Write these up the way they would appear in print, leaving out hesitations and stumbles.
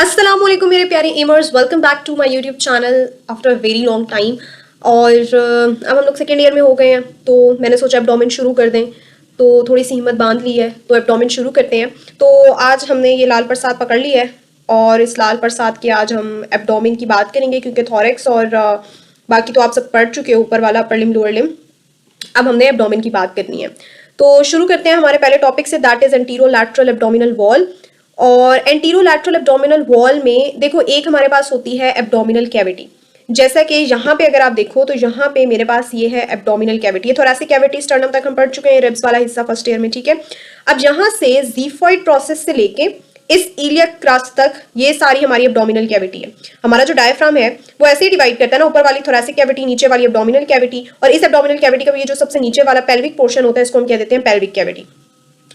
अस्सलामुअलैकुम मेरे प्यारे aimers, welcome back to my YouTube channel after a very long time. और अब हम लोग सेकेंड ईयर में हो गए हैं, तो मैंने सोचा एब्डोमेन शुरू कर दें। तो थोड़ी सी हिम्मत बांध ली है, तो एब्डोमेन शुरू करते हैं। तो आज हमने ये लाल प्रसाद पकड़ ली है, और इस लाल प्रसाद की आज हम एब्डोमेन की बात करेंगे, क्योंकि थोरेक्स और बाकी तो आप सब पढ़ चुके हो, ऊपर वाला अपर लिम लोअर लिम। अब हमने एब्डोमेन की बात करनी है। तो शुरू करते हैं हमारे पहले टॉपिक से, that is antero lateral abdominal wall. और एंटीरो लैटरल एब्डोमिनल वॉल में देखो, एक हमारे पास होती है एब्डोमिनल कैविटी। जैसा कि यहाँ पे अगर आप देखो तो यहाँ पे मेरे पास ये है एब्डोमिनल कैविटी। ये थोरेसिक कैविटी स्टर्नम तक हम पढ़ चुके हैं, रिब्स वाला हिस्सा फर्स्ट ईयर में, ठीक है। अब यहाँ से ज़ीफॉइड प्रोसेस से लेके इस इलियक क्रस्ट तक ये सारी हमारी एब्डोमिनल कैविटी है। हमारा जो डायफ्राम है वो ऐसे ही डिवाइड करता है ना, ऊपर वाली थोरेसिक कैविटी, नीचे वाली एब्डोमिनल कैविटी। और इस एब्डोमिनल कैविटी का ये जो सबसे नीचे वाला पेल्विक पोर्शन होता है, इसको हम कह देते हैं पेल्विक कैविटी।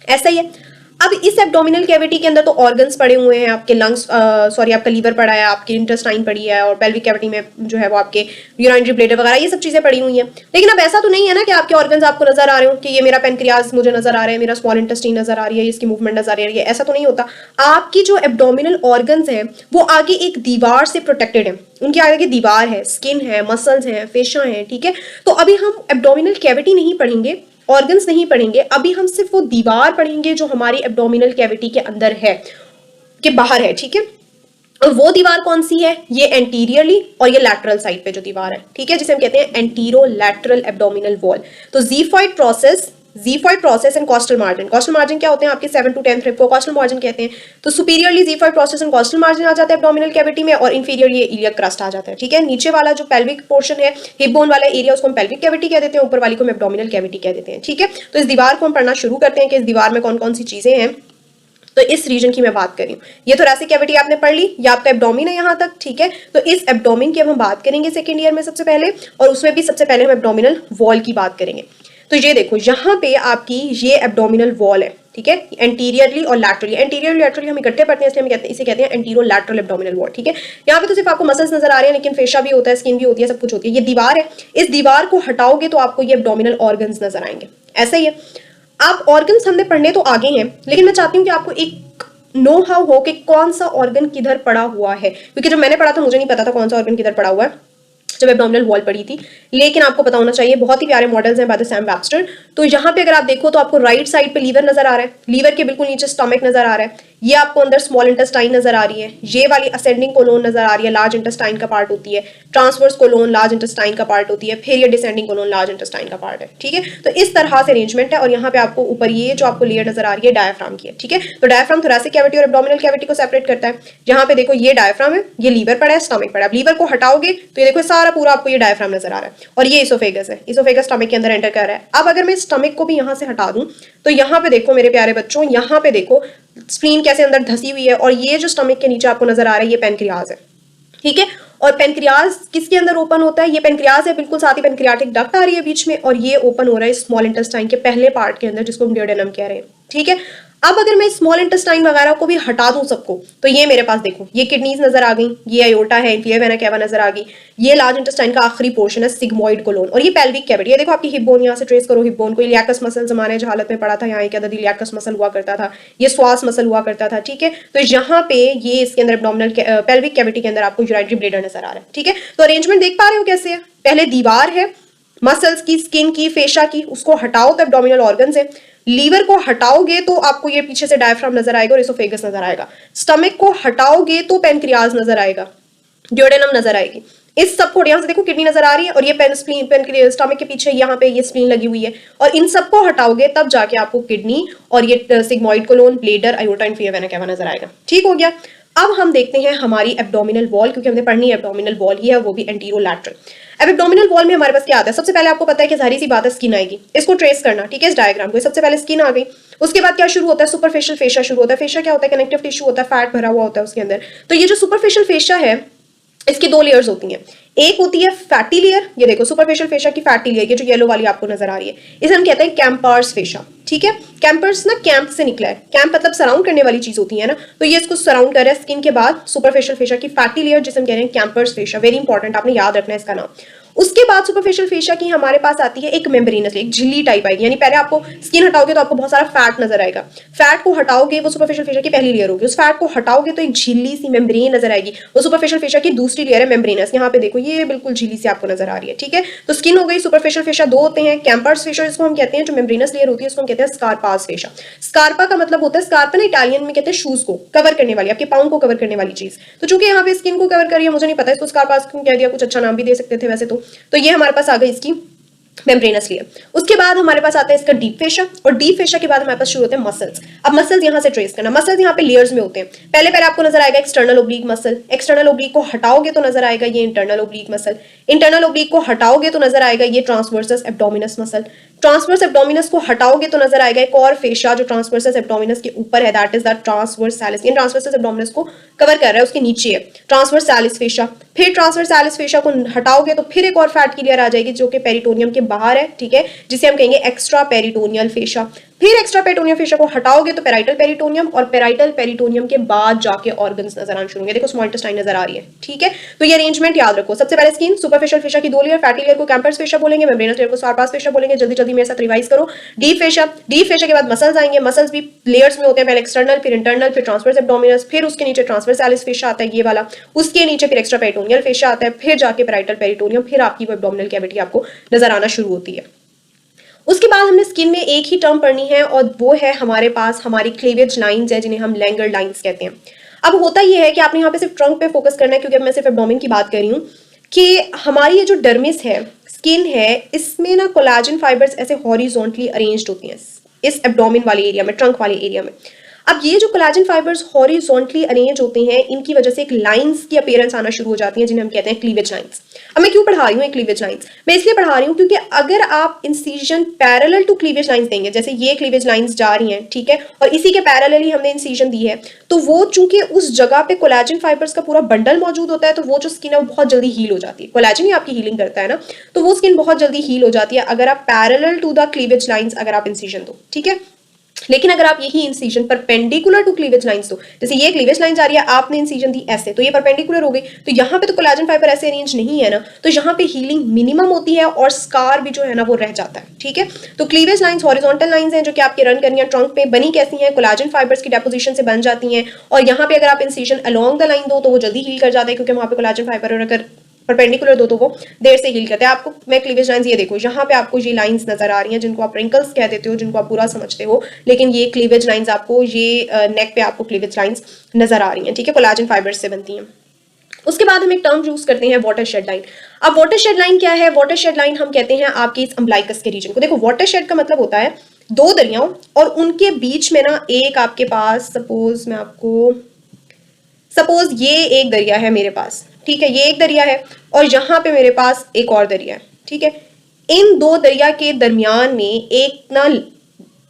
ऐसा ही है। अब इस एब्डोमिनल कैविटी के अंदर तो ऑर्गन्स पड़े हुए हैं, आपके लंग्स, सॉरी आपका लीवर पड़ा है, आपकी इंटेस्टाइन पड़ी है, और पेल्विक कैविटी में जो है वो आपके यूरिनरी ब्लैडर वगैरह ये सब चीजें पड़ी हुई हैं। लेकिन अब ऐसा तो नहीं है ना कि आपके ऑर्गन्स आपको नजर आ रहे हो, कि ये मेरा पेनक्रियाज मुझे नजर आ रहा है, मेरा स्मॉल इंटेस्टाइन नजर आ रही है, इसकी मूवमेंट नजर आ रही है। ऐसा तो नहीं होता। आपकी जो एब्डोमिनल ऑर्गन्स हैं वो आगे एक दीवार से प्रोटेक्टेड है। उनकी आगे की दीवार है, स्किन है, मसल्स हैं, फेशा हैं, ठीक है। तो अभी हम एब्डोमिनल कैविटी नहीं पढ़ेंगे, ऑर्गन्स नहीं पढ़ेंगे, अभी हम सिर्फ वो दीवार पढ़ेंगे जो हमारी एब्डोमिनल कैविटी के अंदर है, के बाहर है, ठीक है। और वो दीवार कौन सी है? ये एंटीरियरली और ये लैटरल साइड पे जो दीवार है, ठीक है, जिसे हम कहते हैं एंटीरो लैटरल एब्डोमिनल वॉल। तो xiphoid process and costal margin. Costal margin क्या होते हैं? आपके 7 to 10 रिब को कॉस्टल मार्जिन कहते हैं। तो superiorly xiphoid process and costal margin आ जाता है एब्डोमिनल कैविटी में, और इंफीरियर ये इलियक क्रस्ट आ जाता है, ठीक है। नीचे वाला जो पेल्विक पोर्शन है, हिप बोन वाला एरिया, उसको हम पेल्विक कैविटी कह देते हैं, ऊपर वाली को हम एब्डोमिनल कैविटी कह देते हैं, ठीक है। तो इस दीवार को हम पढ़ना शुरू करते हैं कि इस दीवार में कौन कौन सी चीजें हैं। तो इस रीजन की मैं बात कर रही हूँ। ये थोरेसिक कैविटी आपने पढ़ ली, ये आपका एब्डोमिन है यहाँ तक, ठीक है। तो इस एब्डोमिन की अब हम बात करेंगे सेकेंड ईयर में सबसे पहले, और उसमें भी सबसे पहले हम एब्डोमिनल वॉल की बात करेंगे। तो ये देखो, यहाँ पे आपकी ये एब्डोमिनल वॉल है, ठीक है, एंटीरियरली और लैटरली। एंटीरियरली लैटरली हम इकट्ठे पढ़ते हैं, इसलिए हम इसे कहते हैं एंटीरो लैटरल एब्डोमिनल वॉल, ठीक है। यहाँ पे तो सिर्फ आपको मसल्स नजर आ रहे हैं, लेकिन फेशा भी होता है, स्किन भी होती है, सब कुछ होती है। ये दीवार है, इस दीवार को हटाओगे तो आपको ये एब्डोमिनल ऑर्गन्स नजर आएंगे। ऐसा ही है। आप ऑर्गन्स हमने पढ़ने तो आगे हैं, लेकिन मैं चाहती हूँ कि आपको एक नो हाउ हो कि कौन सा ऑर्गन किधर पड़ा हुआ है, क्योंकि जब मैंने पढ़ा था मुझे नहीं पता था कौन सा ऑर्गन किधर पड़ा हुआ है जब एब्डोमिनल वॉल पड़ी थी, लेकिन आपको पता होना चाहिए। बहुत ही प्यारे मॉडल्स हैं बाय द सैम वेबस्टर। तो यहाँ पे अगर आप देखो तो आपको राइट साइड पे लीवर नजर आ रहा है, लीवर के बिल्कुल नीचे स्टमक नजर आ रहा है, ये आपको अंदर स्मॉल इंटेस्टाइन नजर आ रही है, ये वाली असेंडिंग कोलोन नजर आ रही है, लार्ज इंटेस्टाइन का पार्ट होती है, ट्रांसवर्स कोलोन लार्ज इंटेस्टाइन का पार्ट होती है, फिर ये डिसेंडिंग कोलोन लार्ज इंटेस्टाइन का पार्ट है, ठीक है। तो इस तरह से अरेंजमेंट है। और यहाँ पे आपको ऊपर ये जो आपको लेयर नजर आ रही है डायफ्राम की है, ठीक है। तो डायफ्राम थोरेसिक कैविटी और एब्डोमिनल कैविटी को सेपरेट करता है। यहाँ पे देखो, ये डायफ्राम है, ये लीवर पड़ा है, स्टमक पड़ा है। लीवर को हटाओगे तो ये देखो सारा पूरा आपको ये डायफ्राम नजर आ रहा है, और ये इसोफेगस है, इसोफेगस स्टमक के अंदर एंटर कर रहा है। अब अगर मैं स्टमक को भी यहाँ से हटा दूं तो यहाँ पे देखो मेरे प्यारे बच्चों, यहाँ पे देखो स्प्लीन कैसे अंदर धसी हुई है, और ये जो स्टमक के नीचे आपको नजर आ रहा है ये पेनक्रियाज है, ठीक है। और पेनक्रियाज किसके अंदर ओपन होता है? ये पेनक्रियाज है बिल्कुल, साथ ही पेनक्रियाटिक डक्ट आ रही है बीच में, और ये ओपन हो रहा है स्मॉल इंटेस्टाइन के पहले पार्ट के अंदर, जिसको हम डियोडेनम कह रहे हैं, ठीक है। अब अगर मैं स्मॉल इंटेस्टाइन वगैरह को भी हटा दूं सबको, तो ये मेरे पास देखो, ये किडनीज नजर आ गई, ये अयोर्टा है, इंफीरियर वेना कैवा नजर आ गई, ये लार्ज इंटेस्टाइन का आखिरी पोर्शन है सिग्मोइड कोलोन, और ये पेल्विक कैविटी। ये देखो आपकी हिप बोन, यहाँ से ट्रेस करो हिप बोन को, इलियाकस मसल जमाने हालत में पड़ा था, यहाँ एक अदद इलियाकस मसल हुआ करता था, ये श्वास मसल हुआ करता था, ठीक है। तो यहाँ पे ये इसके अंदर एब्डोमिनल पेल्विक कैविटी के अंदर आपको यूरिनरी ब्लैडर नजर आ रहा है, ठीक है। तो अरेंजमेंट देख पा रहे हो कैसे है? पहले दीवार है, मसल्स की, स्किन की, फेशा की, उसको हटाओ तो एब्डोमिनल ऑर्गन्स है। लीवर को हटाओगे तो आपको ये पीछे से डायफ्राम नजर आएगा और इसोफेगस नजर आएगा। स्टमक को हटाओगे तो पेनक्रियाज नजर आएगा, ड्यूडेनम नजर आएगी। इस सब को यहाँ से देखो किडनी नजर आ रही है, और ये स्टमक के पीछे यहाँ पे ये स्प्लीन लगी हुई है, और इन सबको हटाओगे तब जाके आपको किडनी और ये sigmoid colon, bladder, aorta, inferior vena cava नजर आएगा, ठीक हो गया। अब हम देखते हैं हमारी एब्डोमिनल वॉल, क्योंकि हमने पढ़नी है एब्डोमिनल वॉल ही है, वो भी एंटीरो लैटरल। अब एब्डोमिनल वॉल में हमारे पास क्या आता है? सबसे पहले आपको पता है कि जाहिर सी बात है स्किन आएगी, इसको ट्रेस करना, ठीक है, इस डायग्राम को। सबसे पहले स्किन आ गई, उसके बाद क्या शुरू होता है? सुपरफिशियल फेशा शुरू होता है। फेशा क्या होता है? कनेक्टिव टिश्यू होता है, फैट भरा हुआ होता है उसके अंदर। तो ये जो सुपरफिशियल फेशा है, इसकी 2 लेयर्स होती हैं। एक होती है फैटी लेयर, ये देखो सुपरफिशियल फेशा की फैटी लेयर, ये जो येलो वाली आपको नजर आ रही है, इसे हम कहते हैं कैम्पर्स फेशा, ठीक है। कैंपर्स ना कैंप से निकला है, कैंप मतलब सराउंड करने वाली चीज होती है ना, तो ये इसको सराउंड कर रहा है स्किन के बाद सुपरफिशियल फेशा की फैटी लेयर, जिसे हम कह रहे हैं कैंपर्स फेशा। वेरी इंपॉर्टेंट, आपने याद रखना है इसका नाम। उसके बाद सुपरफिशियल फेशिया की हमारे पास आती है एक मेम्ब्रेनस लेयर, एक झिल्ली टाइप आएगी, यानी पहले आपको स्किन हटाओगे तो आपको बहुत सारा फैट नजर आएगा, फैट को हटाओगे वो सुपरफिशियल फेशिया की पहली लेयर होगी, उस फैट को हटाओगे तो एक झिल्ली सी मेम्ब्रेन नजर आएगी, वो सुपरफिशियल फेशिया की दूसरी लेयर है मेम्ब्रेनस। यहाँ पे देखो ये बिल्कुल झिल्ली सी आपको नजर आ रही है, ठीक है। तो स्किन हो गई, सुपरफिशियल फेशिया दो होते हैं, कैम्पर्स फेशिया इसको हम कहते हैं, जो मेम्ब्रेनस लेयर होती है उसको हम कहते हैं स्कारपास फेशिया। स्कारपा का मतलब होता है, स्कारपा ना इटालियन में कहते हैं शूज को कवर करने वाली, आपके पाँव को कवर करने वाली चीज। तो चूंकि यहाँ पे स्किन को कवर करी है, मुझे नहीं पता इसको स्कारपास क्यों कह दिया, कुछ अच्छा नाम भी दे सकते थे वैसे तो ये हमारे पास आ गई इसकी मेम्ब्रेनस लेयर। उसके बाद हमारे पास आता है इसका डीप फेशिया, और डीप फेशिया के बाद हमारे पास शुरू होते हैं मसल्स। अब मसल्स यहाँ से ट्रेस करना, मसल्स यहाँ पे लेयर्स में होते हैं। पहले पहले आपको नजर आएगा external oblique muscle, external oblique को हटाओगे तो नजर आएगा ये internal oblique muscle, internal oblique को हटाओगे तो नजर आएगा ये transversus abdominis muscle, transverse abdominis को हटाओगे तो नजर आएगा एक और फेशिया जो ट्रांसवर्सस एब्डोमिनस के ऊपर है, दैट इज द ट्रांसवर्स सैलिस। ये ट्रांसवर्सस एब्डोमिनस को कवर कर रहा है, उसके नीचे है ट्रांसवर्स सैलिस फेशिया। फिर ट्रांसवर्स सैलिस फेशिया को हटाओगे तो फिर एक और फैट की लेयर आ जाएगी जो कि पेरिटोनियम के बाहर है, ठीक है, जिसे हम कहेंगे एक्स्ट्रा पेरिटोनियल फेशिया। फिर एक्स्ट्रा पेरिटोनियल फेशिया को हटाओगे तो पेराइटल पेरिटोनियम, और पेराइटल पेरिटोनियम के बाद जाके ऑर्गन्स नजर आने शुरू होंगे। देखो स्मॉल इंटेस्टाइन नजर आ रही है, ठीक है। तो ये अरेंजमेंट याद रखो, सबसे पहले स्किन, सुपरफिशियल फेशिया की दो लेयर, फैटी लेयर को कैम्पर्स फेशिया बोलेंगे, मेम्ब्रेनस लेयर को स्कारपास फेशिया बोलेंगे। जल्दी जल्दी मेरे साथ रिवाइज करो। डीप फेशिया, डीप फेशिया के बाद मसल्स आएंगे, मसल्स भी लेयर्स में होते हैं, पहले एक्सटर्नल, फिर इंटरनल, फिर ट्रांसवर्स एब्डोमिनस, फिर उसके नीचे ट्रांसवर्स सैलिस फेशिया आता है ये वाला, उसके नीचे फिर एक्स्ट्रा पेरिटोनियल फेशिया आता है, फिर जाके पेराइटल पेरिटोनियम, फिर आपकी वो एब्डोमिनल कैविटी आपको नजर आना शुरू होती है। उसके बाद हमने स्किन में एक ही टर्म पढ़नी है, और वो है हमारे पास हमारी क्लीवेज लाइंस है, जिन्हें हम लैंगर लाइंस कहते हैं। अब होता यह है कि आपने यहाँ पे सिर्फ ट्रंक पे फोकस करना है, क्योंकि अब मैं सिर्फ एब्डोमेन की बात कर रही हूँ, कि हमारी ये जो डर्मिस है, स्किन है, इसमें ना कोलाजन फाइबर्स ऐसे हॉरिजॉन्टली अरेंज्ड होती हैं इस एब्डोमेन वाले एरिया में, ट्रंक वाले एरिया में। अब ये जो कोलाजन फाइबर्स हॉरिजॉन्टली अरेंज होते हैं, इनकी वजह से एक लाइंस की अपीयरेंस आना शुरू हो जाती है, जिन्हें हम कहते हैं क्लीवेज लाइंस। अब मैं क्यों पढ़ा रही हूँ क्लीवेज लाइंस? मैं इसलिए पढ़ा रही हूँ क्योंकि अगर आप incision parallel to cleavage lines देंगे, जैसे ये क्लीवेज लाइंस जा रही हैं, ठीक है, और इसी के पैरेलल ही हमने इंसिजन दी है, तो वो चूंकि उस जगह पे कोलाजन फाइबर्स का पूरा बंडल मौजूद होता है, तो वो जो स्किन है वो बहुत जल्दी हील हो जाती है। कोलाजन ही आपकी हीलिंग करता है ना, तो वो स्किन बहुत जल्दी हील हो जाती है अगर आप parallel to the cleavage lines अगर आप इंसिजन दो, ठीक है। लेकिन अगर आप यही incision perpendicular to cleavage lines दो, जैसे ये क्लीवेज लाइन जा रही है, आपने इंसिजन दी ऐसे, तो ये परपेंडिकुलर हो गई, तो यहाँ पे तो कोलाजन फाइबर ऐसे अरेंज नहीं है ना, तो यहाँ पे हीलिंग मिनिमम होती है और स्कार भी जो है ना वो रह जाता है, ठीक है। तो क्लीवेज लाइंस हॉरिजॉन्टल लाइंस हैं जो कि आपके रन करनी है ट्रंक पे, बनी कैसी हैं, कोलाजन फाइबर्स की डेपोजिशन से बन जाती हैं, और यहाँ पे अगर आप इंसिजन अलोंग द लाइन दो तो वो जल्दी हील कर जाता है, क्योंकि वहाँ पे कोलाजन फाइबर, और अगर परपेंडिकुलर दो तो वो देर से हील करते हैं। आपको मैं क्लीवेज लाइंस ये देखो, यहाँ पे आपको ये लाइंस नजर आ रही हैं जिनको आप रिंकल्स कह देते हो, जिनको आप बुरा समझते हो, लेकिन ये क्लीवेज लाइंस आपको, ये नेक पे आपको क्लीवेज लाइंस नजर आ रही हैं, ठीक है, कोलाजन फाइबर्स से बनती हैं। उसके बाद हम एक टर्म यूज करते हैं वाटर शेड लाइन। अब वाटर शेड लाइन क्या है? वाटर शेड लाइन हम कहते हैं आपके इस अम्बलाइकस के रीजन को। देखो वाटर शेड का मतलब होता है दो दरियाओं और उनके बीच में ना एक आपके पास, सपोज ये एक दरिया है मेरे पास, ठीक है, ये एक दरिया है और यहाँ पे मेरे पास एक और दरिया है, ठीक है। इन दो दरिया के दरमियान में एक ना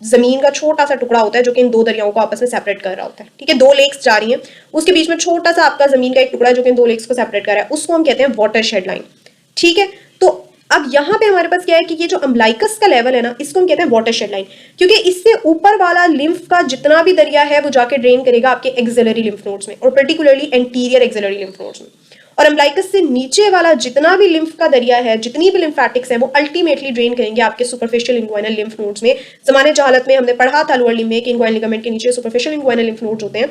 जमीन का छोटा सा टुकड़ा होता है जो कि इन दो दरियाओं को आपस में सेपरेट कर रहा होता है, ठीक है। दो लेक्स जा रही हैं, उसके बीच में छोटा सा आपका जमीन का एक टुकड़ा जो कि इन दो लेक्स को सेपरेट कर रहा है, उसको हम कहते हैं वाटर शेड लाइन, ठीक है। तो अब यहाँ पे हमारे पास क्या है कि ये जो अम्बलाइकस का लेवल है ना, इसको हम कहते हैं वाटर शेड लाइन, क्योंकि इससे ऊपर वाला लिम्फ का जितना भी दरिया है वो जाके ड्रेन करेगा आपके एक्सिलरी लिम्फ नोड्स में, और particularly anterior axillary lymph nodes में। और अम्बलाइकस से नीचे वाला जितना भी लिम्फ का दरिया है, जितनी भी लिम्फेटिक्स है, वो अल्टीमेटली ड्रेन करेंगे आपके सुपरफिशियल इंग्वाइनल लिम्फ नोड्स में। जमाने जहालत में हमने पढ़ा था लोअर लिम्ब में कि इंग्वाइनल लिगामेंट के नीचे सुपरफिशियल इंग्वाइनल लिम्फ नोड्स होते हैं।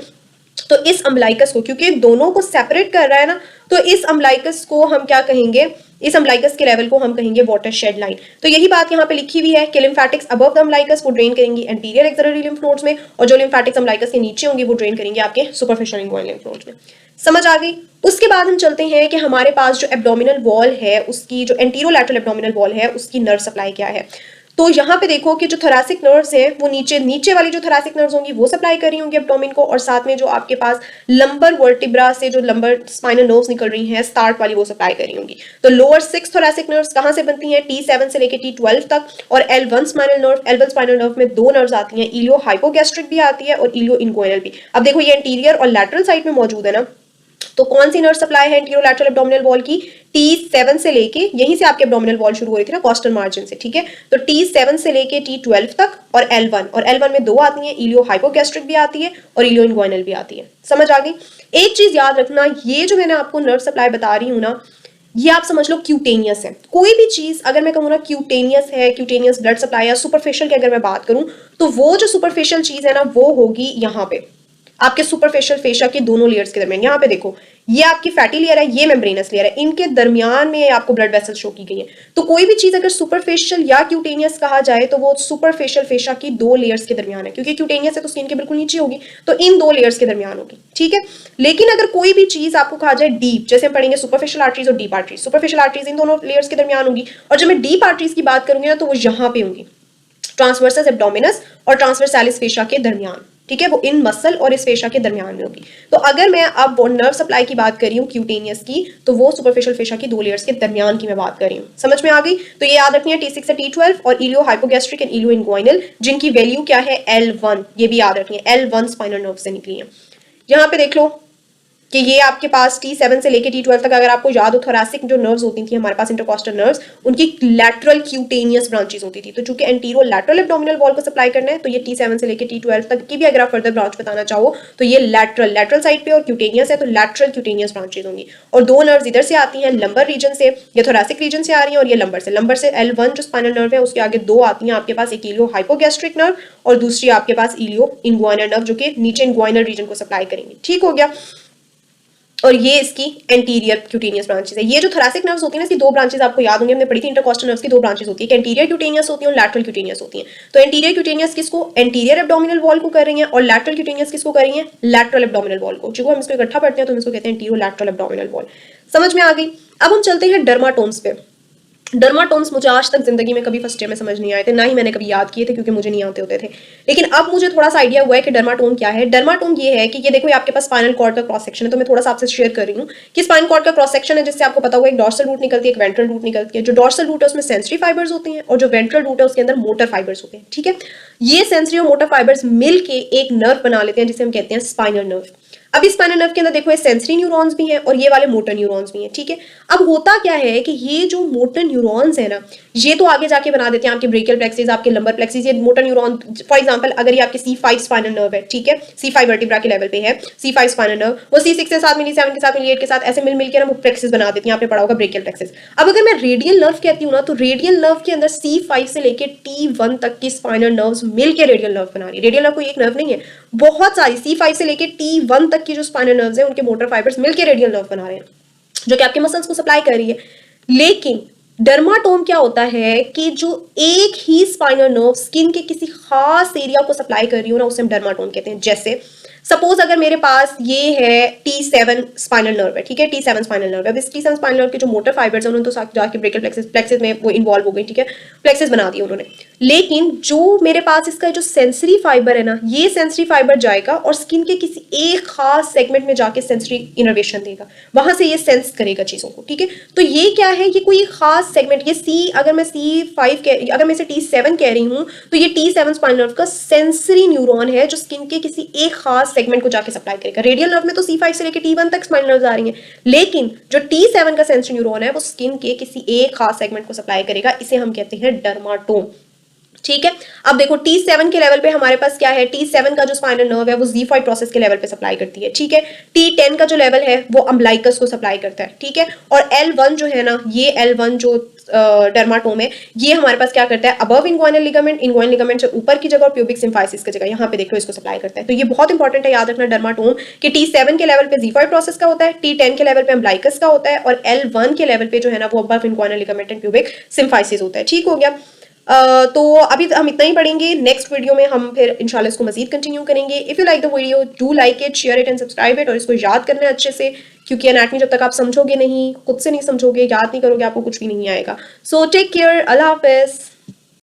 तो इस अम्बलाइकस को, क्योंकि दोनों को सेपरेट कर रहा है ना, तो इस अम्बलाइकस को हम क्या कहेंगे, इस अम्बलाइकस के लेवल को हम कहेंगे वाटर शेड लाइन। तो यही बात यहाँ पे लिखी हुई है कि लिम्फेटिक्स अबव द अम्बलाइकस वो ड्रेन करेंगी एंटीरियर एक्सिलरी लिम्फ नोड्स में, और जो लिम्फेटिक्स अम्बलाइकस के नीचे होंगी वो ड्रेन करेंगे आपके सुपरफिशियल इंग्वाइनल लिम्फ नोड्स में। समझ आ गई? उसके बाद हम चलते हैं कि हमारे पास जो एब्डोमिनल वॉल है, उसकी जो एंटीरोलैटरल एब्डोमिनल वॉल है, उसकी नर्व सप्लाई क्या है। तो यहाँ पे देखो कि जो थोरैसिक नर्व्स हैं वो नीचे वाली जो थोरैसिक नर्व्स होंगी वो सप्लाई कर रही होंगी एब्डोमेन को, और साथ में जो आपके पास लंबर वर्टिब्रा से जो लंबर स्पाइनल नर्व्स निकल रही हैं स्टार्ट वाली, वो सप्लाई कर रही होंगी। तो लोअर 6 थोरैसिक नर्व्स कहाँ से बनती हैं? T7 से लेके T12 तक, और L1 स्पाइनल नर्व में दो नर्व्स आती हैं, इलियो हाइपोगैस्ट्रिक भी आती है और इलियो इनगुइनल भी। अब देखो ये एंटीरियर और लैटरल साइड में मौजूद है ना, तो कौन सी नर्व सप्लाई है एंटीरोलैटरल एब्डोमिनल वॉल की? T7 से लेके, यहीं से आपके एब्डोमिनल वॉल शुरू हो रही थी ना, कॉस्टल मार्जिन से, ठीक है। तो T7 से लेके T12 तक, और L1 में दो आती हैं, इलियो हाइपोगैस्ट्रिक भी आती है और इलियो इनगुइनल भी आती है। समझ आ गई? एक चीज याद रखना, ये जो मैंने आपको नर्व सप्लाई बता रही हूँ ना, ये आप समझ लो क्यूटेनियस है। कोई भी चीज अगर मैं कहूँ ना क्यूटेनियस है, क्यूटेनियस ब्लड सप्लाई या सुपरफिशियल की अगर मैं बात करूं, तो वो जो सुपरफिशियल चीज है ना वो होगी यहाँ पे आपके सुपरफिशियल फेशिया के दोनों लेयर्स के दरमियान। यहाँ पे देखो, ये आपकी फैटी लेयर है, ये मेम्ब्रेनस लेयर है, इनके दरमियान में आपको ब्लड वेसल शो की गई है। तो कोई भी चीज अगर सुपरफिशियल या क्यूटेनियस कहा जाए तो वो सुपरफिशियल फेशिया की दो लेयर्स के दरमियान है, क्योंकि क्यूटेनियस है तो स्किन के बिल्कुल नीचे होगी, तो इन दो लेयर्स के दरमियान होगी, ठीक है। लेकिन अगर कोई भी चीज आपको कहा जाए डीप, जैसे हम पढ़ेंगे सुपरफिशियल आर्टरीज और डीप आर्टरीज, सुपरफिशियल आर्टरीज इन दोनों लेयर्स के दरमियान होगी, और जब मैं डीप आर्टरीज की बात करूंगी ना तो वो यहाँ पे होंगी, ट्रांसवर्सस एब्डोमिनस और ट्रांसवर्सालिस फेशिया के दरमियान, ठीक है, वो इन मसल और इस फेशिया के दरमियान में होगी। तो अगर मैं अब नर्व सप्लाई की बात कर रही हूँ क्यूटेनियस की, तो वो सुपरफिशियल फेशिया की दो लेयर्स के दरमियान की मैं बात कर रही हूँ। समझ में आ गई? तो ये याद रखनी है T6 से T12 और इलियो हाइपोगैस्ट्रिक एंड इलियो इंग्वाइनल, जिनकी वैल्यू क्या है L1, ये भी याद रखनी है, L1 स्पाइनल नर्व से निकली है। यहाँ पे देख लो कि ये आपके पास T7 से लेके T12 तक, अगर आपको याद हो थोरैसिक जो नर्व्स होती थी हमारे पास, इंटरकॉस्टल नर्व्स, उनकी लैटरल क्यूटेनियस ब्रांचेस होती थी। तो चूंकि एंटीरो लैटरल एब्डोमिनल वॉल को सप्लाई करना है, तो ये T7 से लेके T12 तक की भी अगर आप फर्दर ब्रांच बताना चाहो तो ये लैटरल साइड पे और क्यूटेनियस है, तो लैटरल क्यूटेनियस ब्रांचेस होंगी। और दो नर्व्स इधर से आती हैं, लंबर रीजन से, ये थोरैसिक रीजन से आ रही है, और ये लंबर से L1 जो स्पाइनल नर्व है उसके आगे दो आती हैं आपके पास, एक इलियो हाइपोगैस्ट्रिक नर्व और दूसरी आपके पास इलियो इंग्वाइनल नर्व, जो कि नीचे इंग्वाइनल रीजन को सप्लाई करेंगी। ठीक हो गया? और ये इसकी एंटीरियर क्यूटेनियस ब्रांचेस है। ये जो थोरैसिक नर्व्स होती है ना, इसकी दो ब्रांचेस आपको याद होंगी, हमने पढ़ी थी, इंटरकॉस्टल नर्व्स की दो ब्रांचेस होती है, एंटीरियर क्यूटेनियस होती है और लैटरल क्यूटेनियस होती है। तो एंटीरियर क्यूटेनियस किसको, एंटीरियर एब्डोमिनल वॉल को कर रही है, और लैटरल क्यूटेनियस किसको कर रही है, लैटरल एब्डोमिनल वॉल को। जो हम इसको इकट्ठा पढ़ते हैं तो हम इसको कहते हैं एंटीरियो लैटरल एब्डोमिनल वॉल। समझ में आ गई? अब हम चलते हैं डर्माटोम्स पे। डर्माटोम्स मुझे आज तक जिंदगी में कभी फर्स्ट ईयर में समझ नहीं आए थे, ना ही मैंने कभी याद किए थे, क्योंकि मुझे नहीं आते होते थे। लेकिन अब मुझे थोड़ा सा आइडिया हुआ है कि डर्माटोम क्या है। डर्माटोम ये है कि ये देखो, ये आपके पास स्पाइनल कॉर्ड का क्रॉस सेक्शन है, तो मैं थोड़ा सा आपसे शेयर कर रही हूँ कि स्पाइनल कॉर्ड का क्रॉस सेक्शन है, जिससे आपको पता होगा एक डॉर्सल रूट निकलती है, एक वेंट्रल रूट निकलती है। जो डॉर्सल रूट है उसमें सेंसरी फाइबर्स होती हैं, और जो वेंट्रल रूट है उसके अंदर मोटर फाइबर्स होते हैं, ठीक है। ये सेंसरी और मोटर फाइबर्स मिलके एक नर्व बना लेते हैं, जिसे हम कहते हैं स्पाइनल नर्व। अब इस स्पाइनल नर्व के अंदर देखो, ये सेंसरी न्यूरॉन्स भी हैं और ये वाले मोटर न्यूरॉन्स भी हैं, ठीक है। अब होता क्या है कि ये जो मोटर न्यूरॉन्स है ना, ये तो आगे जाके बना देते हैं आपके ब्रेकियल प्लेक्सिस, आपके लंबर प्लेक्सिस। ये मोटर न्यूरॉन, फॉर एग्जांपल अगर ये आपके C5 स्पाइनल नर्व है, ठीक है, C5 वर्टिब्रा के लेवल पे है C5 स्पाइनल नर्व, वो C6 के साथ मिली, 7 के साथ मिली, 8 के साथ, ऐसे मिल के ना वो प्लेक्सिस बना देती हैं। आपने पढ़ा होगा ब्रेकियल प्लेक्सिस। अब अगर मैं रेडियल नर्व कहती हूँ ना, तो रेडियल नर्व के अंदर C5 से लेके T1 तक की स्पाइनल नर्व्स मिलके रेडियल नर्व बना रही है। रेडियल नर्व कोई एक नर्व नहीं है, बहुत सारी C5 से लेके T1 तक की जो स्पाइनल नर्व्स है उनके मोटर फाइबर्स मिलके रेडियल नर्व बना रहे हैं, जो कि आपके मसल्स को सप्लाई कर रही है। लेकिन डर्माटोम क्या होता है कि जो एक ही स्पाइनल नर्व स्किन के किसी खास एरिया को सप्लाई कर रही हो ना, उसे हम डर्माटोम कहते हैं। जैसे सपोज अगर मेरे पास ये है T7 स्पाइनल नर्व है, ठीक है, T7 स्पाइनल नर्व है। अब इस T7 स्पाइनल नर्व के जो मोटर फाइबर्स हैं उन्होंने तो जाके ब्रेकियल प्लेक्सिस में वो इन्वॉल्व हो गई, ठीक है, प्लेक्सिस बना दी उन्होंने। लेकिन जो मेरे पास इसका जो सेंसरी फाइबर है ना, ये सेंसरी फाइबर जाएगा और स्किन के किसी एक खास सेगमेंट में जाके सेंसरी इनर्वेशन देगा, वहां से ये सेंस करेगा चीजों को, ठीक है। तो ये क्या है, ये कोई खास सेगमेंट, ये अगर मैं C5 अगर मैं इसे T7 कह रही हूं, तो ये T7 स्पाइनल नर्व का सेंसरी न्यूरॉन है जो स्किन के किसी एक खास सेगमेंट को जाके सप्लाई करेगा। रेडियल नर्व में तो C5 से लेकर T1 तक स्पाइनल नर्व्स आ रही हैं, लेकिन जो T7 का सेंसरी न्यूरॉन है वो स्किन के किसी एक खास सेगमेंट को सप्लाई करेगा, इसे हम कहते हैं डर्माटोम, ठीक है। अब देखो T7 के लेवल पे हमारे पास क्या है, T7 का जो स्पाइनल नर्व है वो Z5 प्रोसेस के लेवल पे सप्लाई करती है, ठीक है। T10 का जो लेवल है वो अम्बलाइकस को सप्लाई करता है, ठीक है। और L1 जो है ना, ये L1 जो डर्माटोम है, ये हमारे पास क्या करता है, अबव इंग्वाइनल लिगामेंट से ऊपर की जगह और प्यूबिक सिम्फाइसिस की जगह, यहाँ पे देखो इसको सप्लाई करता है। तो ये बहुत इंपॉर्टेंट है याद रखना डर्माटोम कि T7 के लेवल पे Z5 प्रोसेस का होता है, T10 के लेवल पे अम्बलाइकस का होता है, और L1 के लेवल पे जो है ना वो above inguinal ligament and pubic symphysis होता है। ठीक हो गया? तो अभी हम इतना ही पढ़ेंगे। नेक्स्ट वीडियो में हम फिर इंशाल्लाह इसको मजीद कंटिन्यू करेंगे। If you like the video, do like it, share it and subscribe it. और इसको याद करना है अच्छे से, क्योंकि एनाटमी जब तक आप समझोगे नहीं, खुद से नहीं समझोगे, याद नहीं करोगे, आपको कुछ भी नहीं आएगा। सो टेक केयर, अल्लाह हाफिज।